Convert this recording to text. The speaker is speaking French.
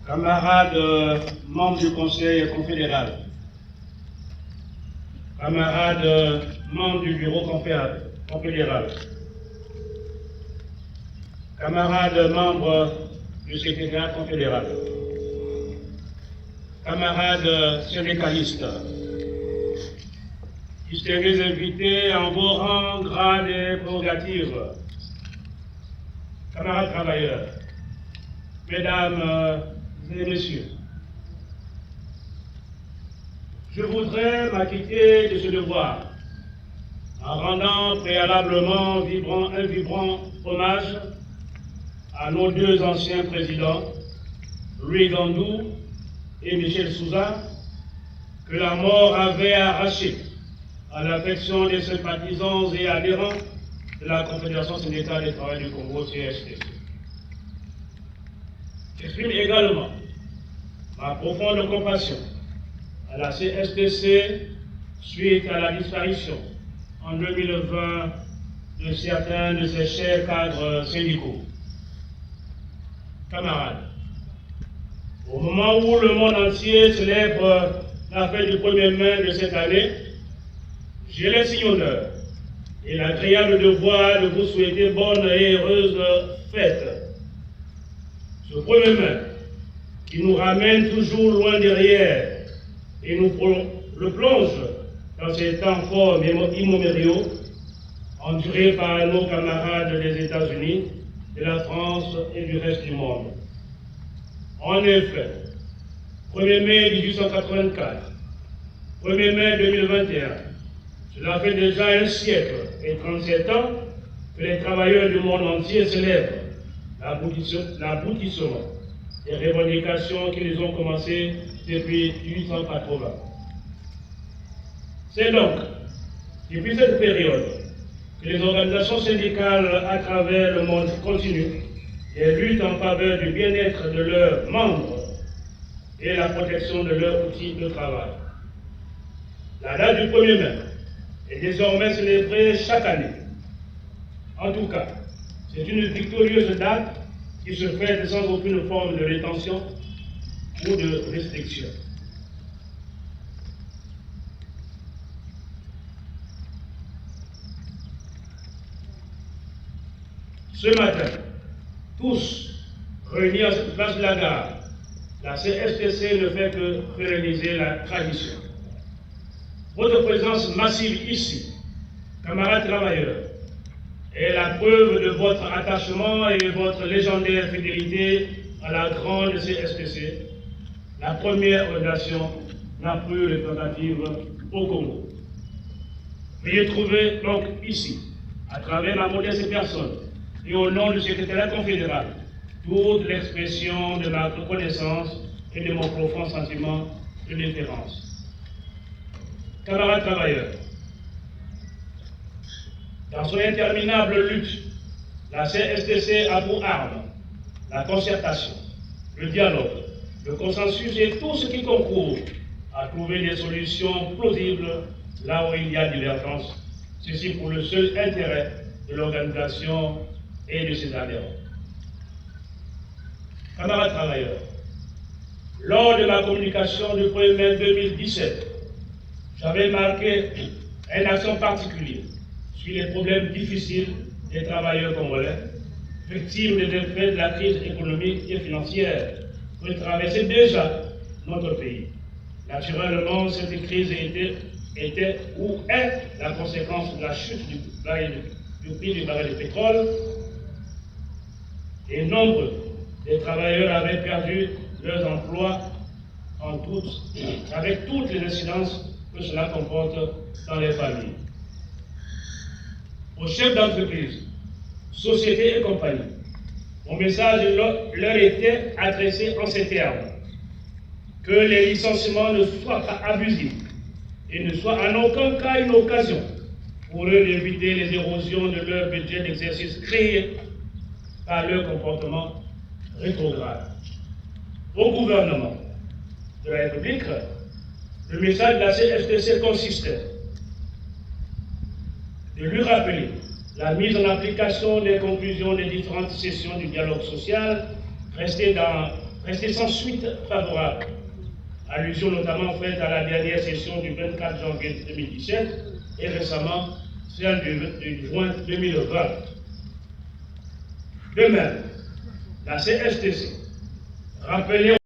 camarades membres du Conseil confédéral, camarades membres du Bureau confédéral, camarades membres du secrétariat confédéral, camarades syndicalistes, distingués invités en vos rangs, grades et prérogatives, camarades travailleurs, mesdames et messieurs, je voudrais m'acquitter de ce devoir en rendant préalablement un vibrant hommage à nos deux anciens présidents, Louis Gandou et Michel Souza, que la mort avait arrachés à l'affection des sympathisants et adhérents de la Confédération syndicale des travailleurs du Congo, CSTC. J'exprime également ma profonde compassion à la CSTC suite à la disparition en 2020 de certains de ses chers cadres syndicaux. Camarades, au moment où le monde entier célèbre la fête du 1er mai de cette année, j'ai l'insigne honneur et l'agréable devoir de vous souhaiter bonne et heureuse fête. Ce 1er mai qui nous ramène toujours loin derrière et nous le plonge dans ces temps forts immémoriaux endurés par nos camarades des États-Unis, de la France et du reste du monde. En effet, 1er mai 1884, 1er mai 2021, cela fait déjà un siècle et 37 ans que les travailleurs du monde entier célèbrent l'aboutissement des revendications qu'ils ont commencées depuis 1880. C'est donc, depuis cette période, que les organisations syndicales à travers le monde continuent les luttes en faveur du bien-être de leurs membres et la protection de leurs outils de travail. La date du 1er mai est désormais célébrée chaque année. En tout cas, c'est une victorieuse date qui se fête sans aucune forme de rétention ou de restriction. Ce matin, tous réunis à cette place de la gare, la CSTC ne fait que pérenniser la tradition. Votre présence massive ici, camarades travailleurs, est la preuve de votre attachement et votre légendaire fidélité à la grande CSTC, la première organisation la plus représentative au Congo. Veuillez trouver donc ici, à travers ma modeste personne et au nom du secrétariat confédéral, toute l'expression de ma reconnaissance et de mon profond sentiment de déférence. Camarades travailleurs, dans son interminable lutte, la CSTC a pour arme la concertation, le dialogue, le consensus et tout ce qui concourt à trouver des solutions plausibles là où il y a divergence, ceci pour le seul intérêt de l'organisation et de ses adhérents. Camarades travailleurs, lors de ma communication du 1er mai 2017, j'avais marqué un accent particulier sur les problèmes difficiles des travailleurs congolais, victimes des effets de la crise économique et financière que traversait déjà notre pays. Naturellement, cette crise était ou est la conséquence de la chute du prix du baril de pétrole, et nombreux des travailleurs avaient perdu leurs emplois avec toutes les incidences que cela comporte dans les familles. Aux chefs d'entreprise, sociétés et compagnies, mon message leur était adressé en ces termes: que les licenciements ne soient pas abusifs et ne soient en aucun cas une occasion pour eux d'éviter les érosions de leur budget d'exercice créé par leur comportement rétrograde. Au gouvernement de la République, le message de la CSTC consistait de lui rappeler la mise en application des conclusions des différentes sessions du dialogue social restées dans restée sans suite favorable. Allusion notamment faite à la dernière session du 24 janvier 2017 et récemment celle du juin 2020. De même, la CSTC rappelait